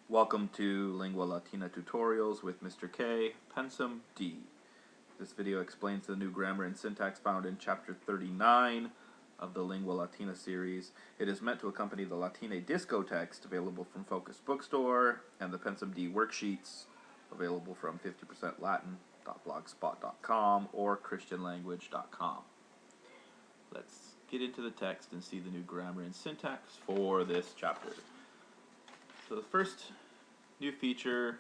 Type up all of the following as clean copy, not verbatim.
Welcome to Lingua Latina Tutorials with Mr. K, Pensvm D. This video explains the new grammar and syntax found in Chapter 39 of the Lingua Latina series. It is meant to accompany the Latine Disco text available from Focus Bookstore and the Pensvm D worksheets available from 50%Latin.blogspot.com or christianlanguage.com. Let's get into the text and see the new grammar and syntax for this chapter. So the first new feature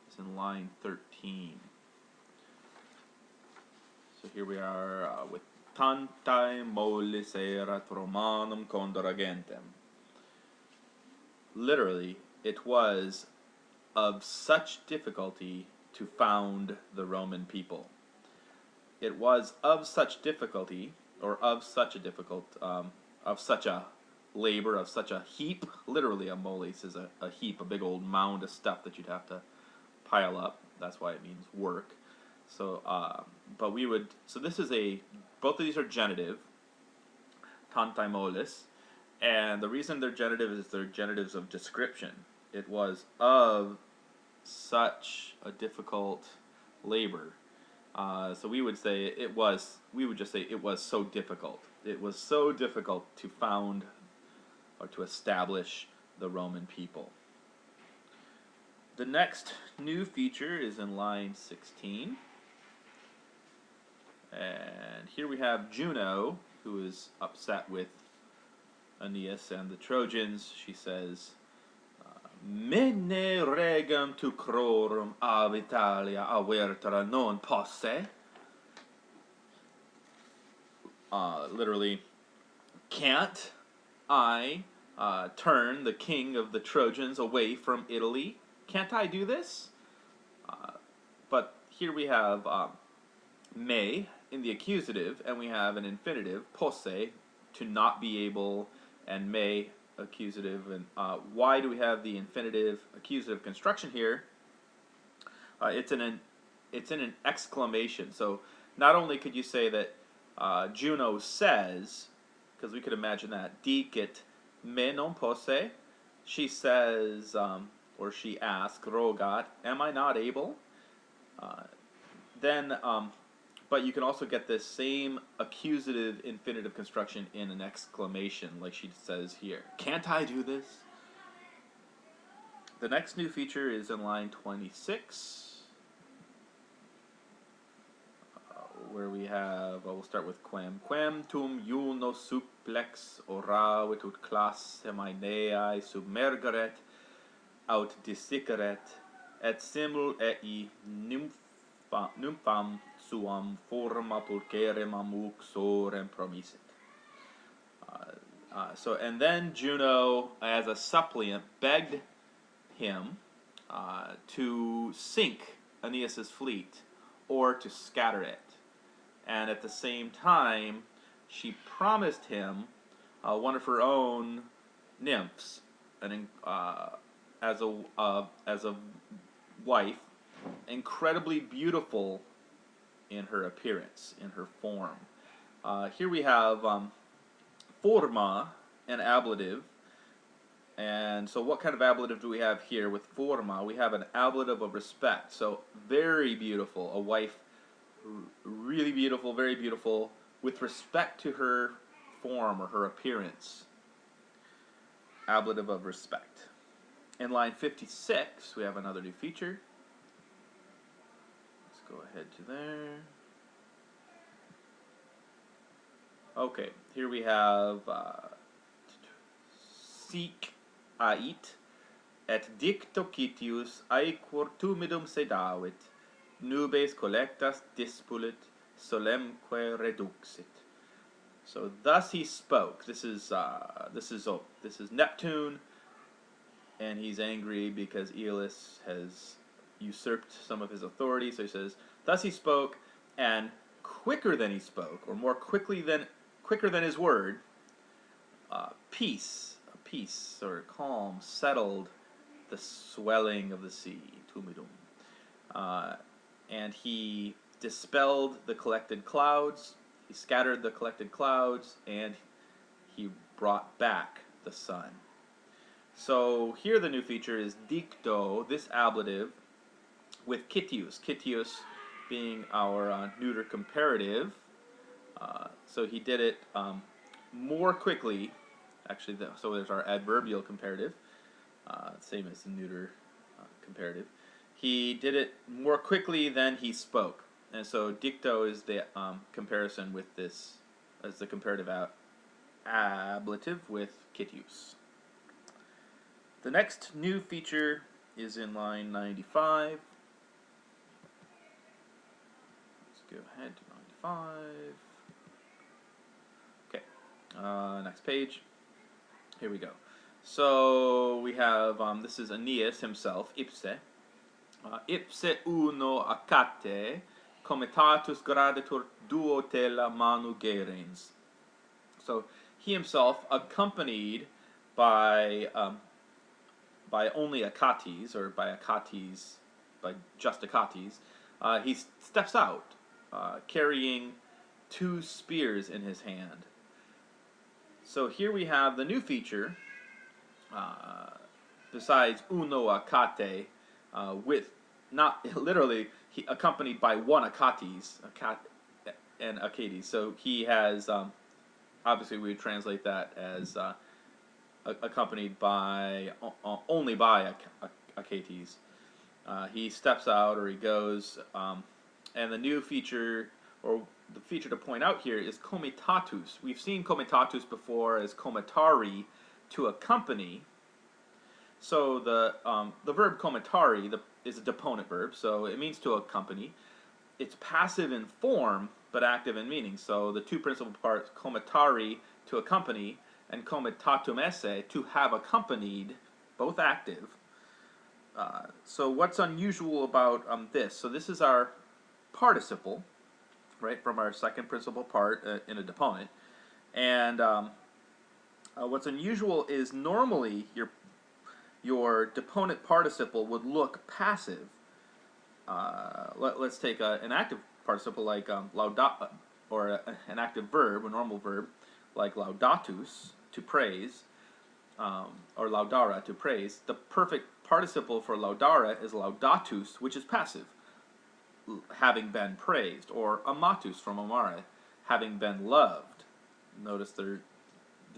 is in line 13. So here we are with tantae mollis erat Romanum condora gentem. Literally, it was of such difficulty to found the Roman people. It was of such difficulty, or of such a labor, of such a heap. Literally, a moles is a heap, a big old mound of stuff that you'd have to pile up. That's why it means work. So, so this is both of these are genitive, tantae moles, and the reason they're genitive is they're genitives of description. It was of such a difficult labor. So we would say we would just say it was so difficult. It was so difficult to found or to establish the Roman people. The next new feature is in line 16. And here we have Juno, who is upset with Aeneas and the Trojans. She says, "Mene regam tu crorum ab Italia avertera non posse." Literally, can't I turn the king of the Trojans away from Italy? Can't I do this? But here we have may in the accusative, and we have an infinitive, posse, to not be able, and may, accusative. And why do we have the infinitive accusative construction here? It's in an exclamation. So not only could you say that Juno says, because we could imagine that, dicit me non posse, she says, or she asks, rogat, am I not able? But you can also get this same accusative infinitive construction in an exclamation, like she says here. Can't I do this? The next new feature is in line 26, where we have, we'll start with quem. Quem tum iuno supplex oravit ut classe maenae submergeret, aut dissiceret, et simul ei nympham suam forma pulcherem amuxorem promissit. And then Juno, as a suppliant, begged him to sink Aeneas's fleet or to scatter it. And at the same time, she promised him one of her own nymphs, as a wife, incredibly beautiful in her appearance, in her form. Here we have forma, an ablative. And so what kind of ablative do we have here with forma? We have an ablative of respect. So very beautiful, a wife, really beautiful, very beautiful, with respect to her form or her appearance. Ablative of respect. In line 56, we have another new feature. Let's go ahead to there. Okay, here we have sic ait, et dicto citius aequor tumidum sedavit, nubes collectas dispulit, solemque reduxit. So thus he spoke. This is Neptune, and he's angry because Aeolus has usurped some of his authority. So he says, thus he spoke, and quicker than he spoke, or more quicker than his word, peace, or calm, settled the swelling of the sea, tumidum. And he dispelled the collected clouds, he scattered the collected clouds, and he brought back the sun. So here the new feature is dicto, this ablative, with kitius. Kitius being our neuter comparative. So he did it more quickly. Actually, so there's our adverbial comparative, same as the neuter comparative. He did it more quickly than he spoke. And so dicto is the comparison with this as the comparative ablative with kitius. The next new feature is in line 95. Let's go ahead to 95. Okay, next page. Here we go. So we have, this is Aeneas himself, ipse. Ipse uno acate, comitatus gradatur duo tela manu gerens. So he himself, accompanied by only Achates, or by Achates, by just Achates, he steps out, carrying 2 spears in his hand. So here we have the new feature, besides uno Achate, with, not literally, he accompanied by one Achates, and Achates. So he has, obviously we would translate that as accompanied by only by Achates. He steps out, or he goes, and the new feature, or the feature to point out here, is comitatus. We've seen comitatus before as comitari, to accompany. So the verb comitari is a deponent verb, so it means to accompany. It's passive in form, but active in meaning. So the 2 principal parts, comitari, to accompany, and comitatum esse, to have accompanied, both active. So what's unusual about this? So this is our participle, right, from our second principal part in a deponent. And what's unusual is normally your deponent participle would look passive. Let's take an active participle like lauda, or an active verb, a normal verb, like laudatus, to praise, or laudara, to praise. The perfect participle for laudara is laudatus, which is passive, having been praised, or amatus from amare, having been loved. Notice the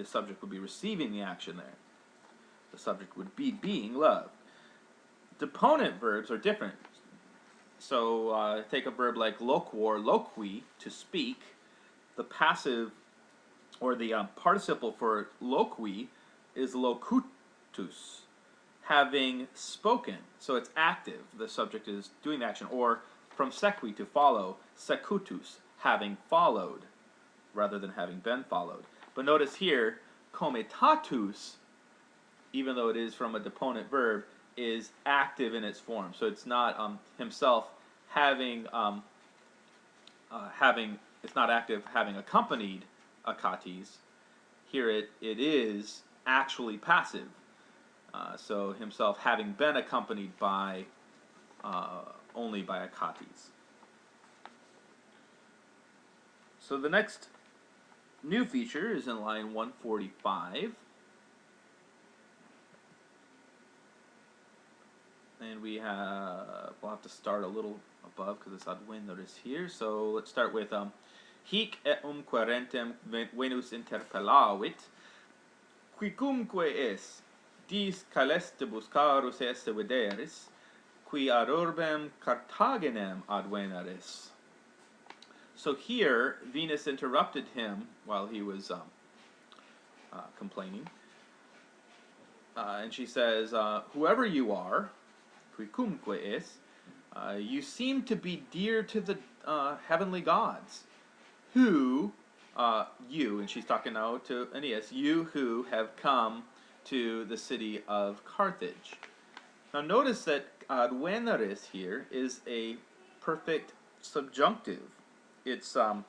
subject would be receiving the action there. The subject would be being loved. Deponent verbs are different. So take a verb like loquor, loqui, to speak. The passive, or the participle for loqui, is locutus, having spoken. So it's active. The subject is doing the action. Or from sequi, to follow, secutus, having followed, rather than having been followed. But notice here, comitatus, even though it is from a deponent verb, is active in its form. So it's not himself having, it's not active having accompanied Achates. Here it is actually passive. So himself having been accompanied by, only by Achates. So the next new feature is in line 145. And we'll have to start a little above because it's odd wind notice here. So let's start with hic eum querentem Venus interpellavit, quicumque es, dis calestibus carus esse videris, qui ad urbem Carthaginem adveneris. So here, Venus interrupted him while he was complaining. And she says, whoever you are, quicumque es, you seem to be dear to the heavenly gods, who, you, and she's talking now to Aeneas, you who have come to the city of Carthage. Now notice that adveneris here is a perfect subjunctive. It's a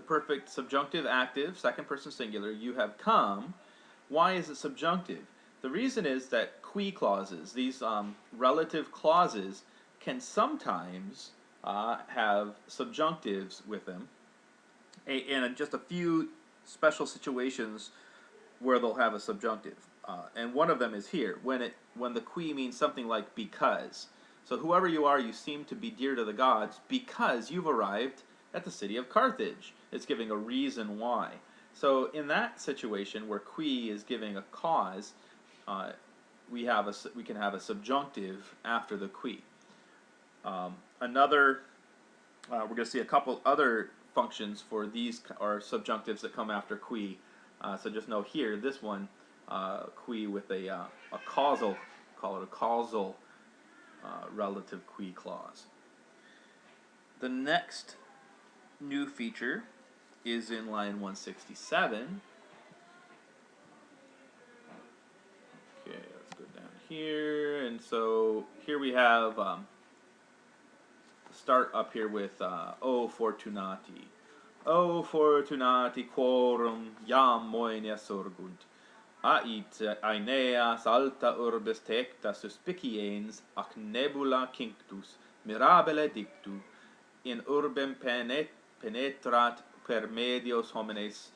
perfect subjunctive active, second person singular. You have come. Why is it subjunctive? The reason is that qui clauses, these relative clauses, can sometimes have subjunctives with them, in just a few special situations where they'll have a subjunctive. and one of them is here when the qui means something like because. So whoever you are, you seem to be dear to the gods because you've arrived at the city of Carthage. It's giving a reason why. So in that situation where qui is giving a cause, we can have a subjunctive after the qui. We're going to see a couple other functions for these or subjunctives that come after qui. So just know here, this one, qui with a causal, call it a causal relative qui clause. The next new feature is in line 167. Okay, let's go down here, and so here we have start up here with O fortunati. O fortunati quorum iam moenia sorgunt. Ait Aeneas alta urbis tecta suspiciens ac nebula cinctus mirabile dictu in urbem penetrat per medios homines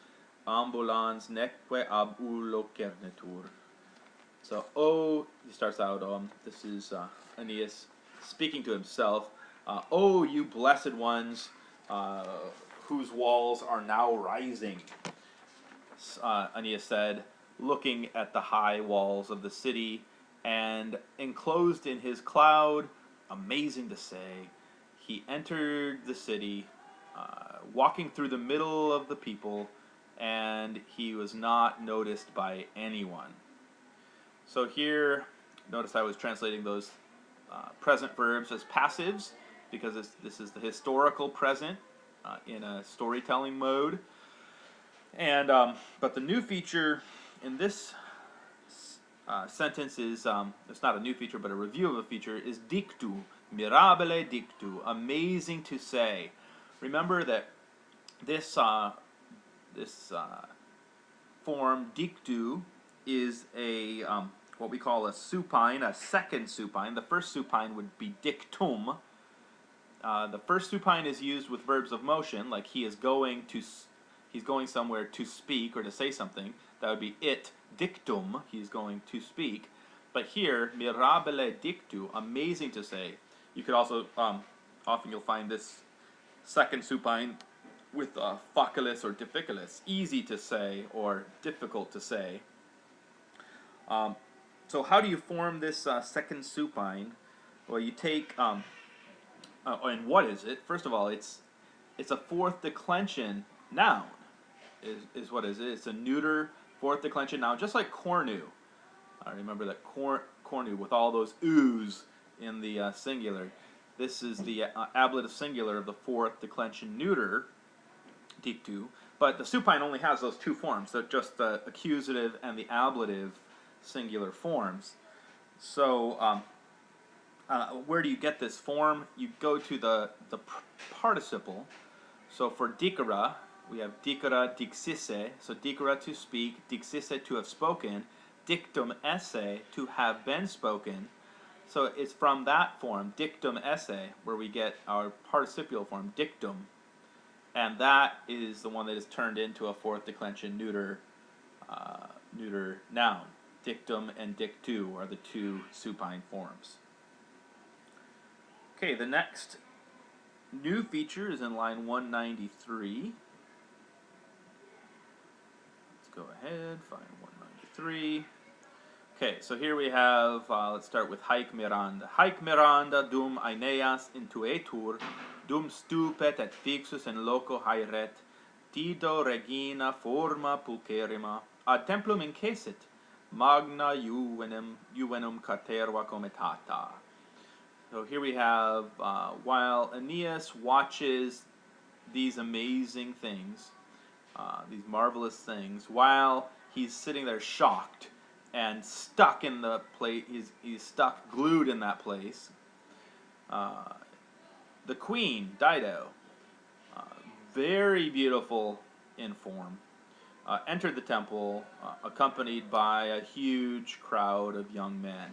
ambulans neque ab ullo cernetur. So he starts out, this is Aeneas speaking to himself. Oh, you blessed ones, whose walls are now rising, Aeneas said, looking at the high walls of the city, and enclosed in his cloud, amazing to say, he entered the city, walking through the middle of the people, and he was not noticed by anyone. So here, notice I was translating those present verbs as passives, because this is the historical present in a storytelling mode. And but the new feature in this sentence is, it's not a new feature, but a review of a feature, is dictu, mirabile dictu, amazing to say. Remember that this form dictu is a what we call a supine, a second supine. The first supine would be dictum. The first supine is used with verbs of motion, like he's going somewhere to speak or to say something. That would be it, dictum, he's going to speak. But here, mirabile dictu, amazing to say. You could also, often you'll find this second supine with facilis or difficilis, easy to say or difficult to say. So how do you form this second supine? Well, you take, and what is it? First of all, it's a fourth declension noun, is what is it. It's a neuter fourth declension noun, just like cornu. I remember that cornu with all those oo's in the singular. This is the ablative singular of the fourth declension neuter, dictu, but the supine only has those two forms, so just the accusative and the ablative singular forms. So where do you get this form? You go to the participle. So for dicere, we have dicere dixisse, so dicere to speak, dixisse to have spoken, dictum esse to have been spoken. So it's from that form, dictum esse, where we get our participial form, dictum, and that is the one that is turned into a fourth declension neuter noun. Dictum and dictu are the two supine forms. Okay, the next new feature is in line 193. Let's go ahead, find 193. Okay, so here we have, let's start with haec miranda. Haec miranda dum Aeneas intuetur, dum stupet et fixus in loco haeret, dido regina forma pulcherrima, ad templum incessit, magna juvenum caterva comitata. So here we have, while Aeneas watches these amazing things, these marvelous things, while he's sitting there shocked and stuck in the place, he's stuck, glued in that place. The queen, Dido, very beautiful in form, entered the temple accompanied by a huge crowd of young men.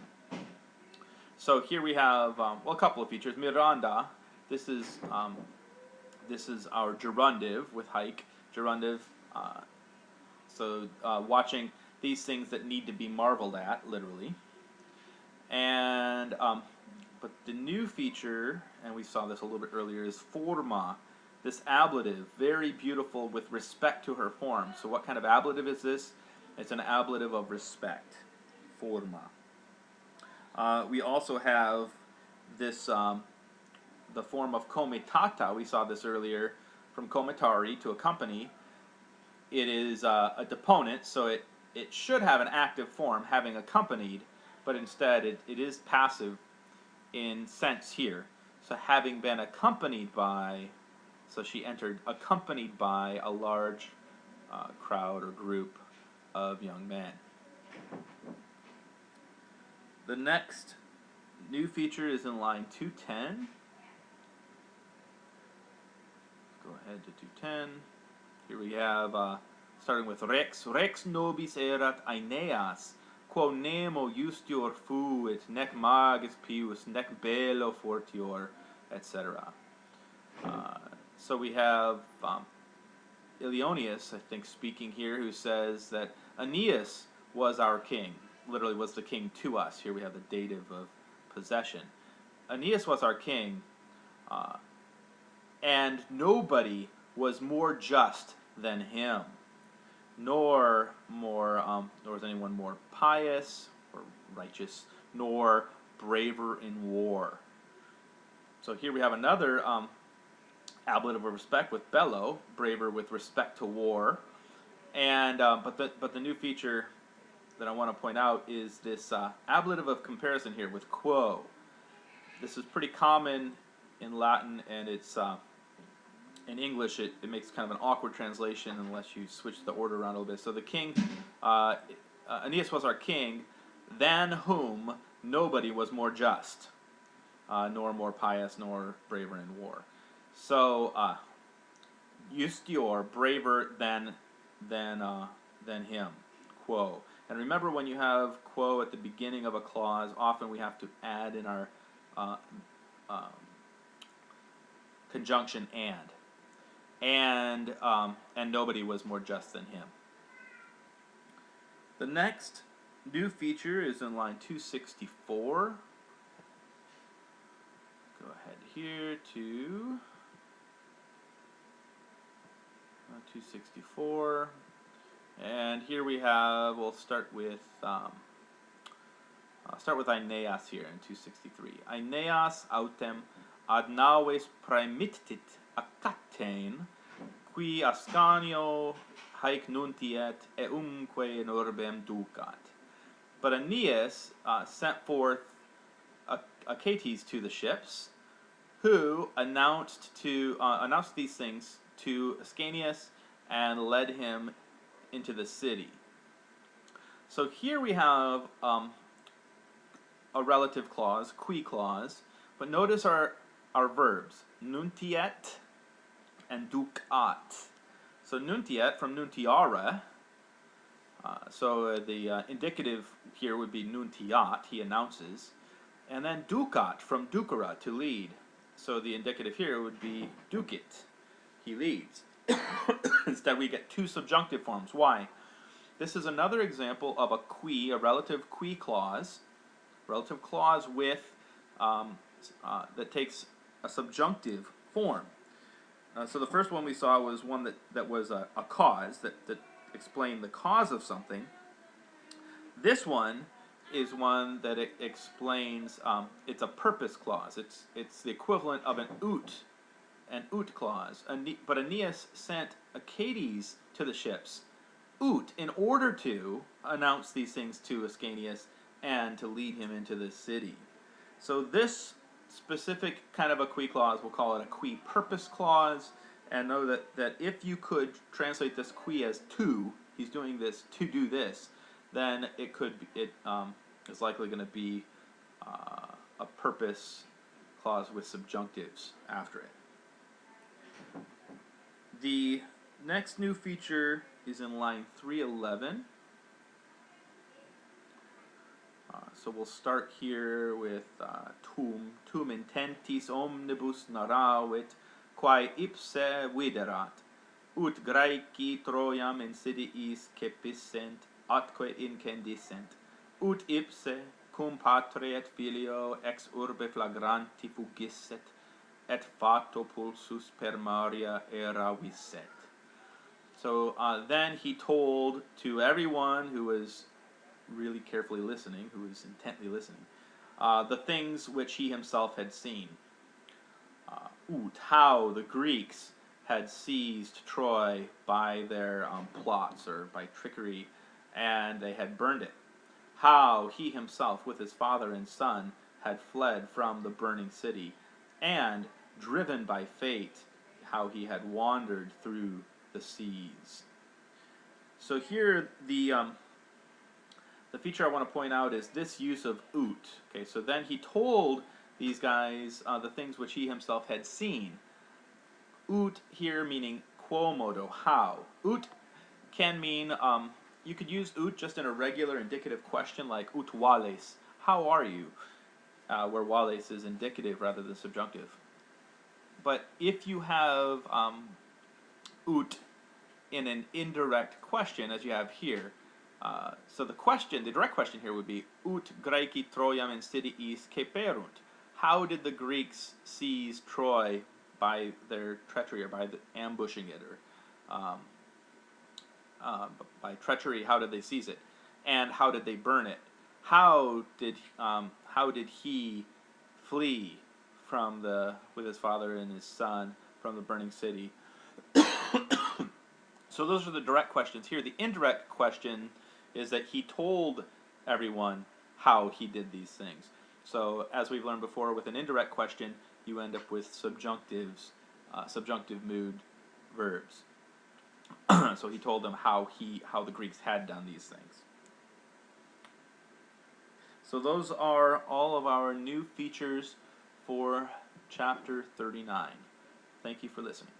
So here we have, well, a couple of features. Miranda, this is our gerundive with haec. Gerundive, watching these things that need to be marveled at, literally. And but the new feature, and we saw this a little bit earlier, is forma. This ablative, very beautiful with respect to her form. So what kind of ablative is this? It's an ablative of respect. Forma. We also have this, the form of comitata. We saw this earlier, from comitari, to accompany. It is a deponent, so it should have an active form, having accompanied, but instead it is passive in sense here. So having been accompanied by, so she entered accompanied by a large crowd or group of young men. The next new feature is in line 210. Go ahead to 210. Here we have, starting with Rex. Rex nobis erat Aeneas, quo nemo justior fuit, nec magis pius, nec bello fortior, etc. So we have Ilioneus, I think, speaking here, who says that Aeneas was our king, literally was the king to us. Here we have the dative of possession. Aeneas was our king, and nobody was more just than him, nor was anyone more pious or righteous, nor braver in war. So here we have another ablative of respect with bello, braver with respect to war, and but the new feature that I want to point out is this ablative of comparison here with quo. This is pretty common in Latin, and it's in English it makes kind of an awkward translation unless you switch the order around a little bit. So the king, Aeneas was our king, than whom nobody was more just, nor more pious, nor braver in war. So justior, braver than him, quo. And remember, when you have quo at the beginning of a clause, often we have to add in our conjunction and nobody was more just than him. The next new feature is in line 264. Go ahead here to 264, and here we have. We'll start with Aeneas here in 263. Aeneas autem ad naves praemittit accatein, qui Ascanio haec nuntiet eumque in urbem ducat. But Aeneas sent forth Achates to the ships, who announced these things to Ascanius and led him into the city. So here we have a relative clause, qui clause, but notice our verbs, nuntiet and ducat. So nuntiet from nuntiare, so the indicative here would be nuntiat, he announces, and then ducat from ducara, to lead. So the indicative here would be ducit, he leads. Instead we get two subjunctive forms. Why? This is another example of a qui, a relative qui clause, with that takes a subjunctive form. So the first one we saw was one that was a cause, that explained the cause of something. This one is one that explains, it's a purpose clause. It's the equivalent of an ut clause. But Aeneas sent Achates to the ships, in order to announce these things to Ascanius and to lead him into the city. So this specific kind of a qui clause, we'll call it a qui purpose clause, and know that if you could translate this qui as to, he's doing this to do this, then it is likely going to be a purpose clause with subjunctives after it. The next new feature is in line 311. So we'll start here with tum intentis omnibus naravit, quae ipse viderat, ut Graeci Troiam insidiis cepissent atque incendissent, ut ipse cum patre et filio ex urbe flagranti fugisset, et fato pulsus per Maria era visset. So then he told to everyone who was really carefully listening, who was intently listening, the things which he himself had seen. How the Greeks had seized Troy by their plots or by trickery, and they had burned it. How he himself, with his father and son, had fled from the burning city, and, driven by fate, how he had wandered through the seas. So here, the feature I want to point out is this use of ut. Okay, so then he told these guys the things which he himself had seen. Ut here meaning quo modo, how. Ut can mean, you could use ut just in a regular indicative question like ut vales, how are you? Where vales is indicative rather than subjunctive. But if you have ut in an indirect question, as you have here, so the direct question here would be, ut Graeci Troiam insidiis ceperunt. How did the Greeks seize Troy by their treachery, or by ambushing it, or by treachery? How did they seize it, and how did they burn it? How did he flee from with his father and his son from the burning city? So those are the direct questions here. The indirect question is that he told everyone how he did these things. So as we've learned before, with an indirect question, you end up with subjunctives, subjunctive mood verbs. So he told them how the Greeks had done these things. So those are all of our new features for chapter 39. Thank you for listening.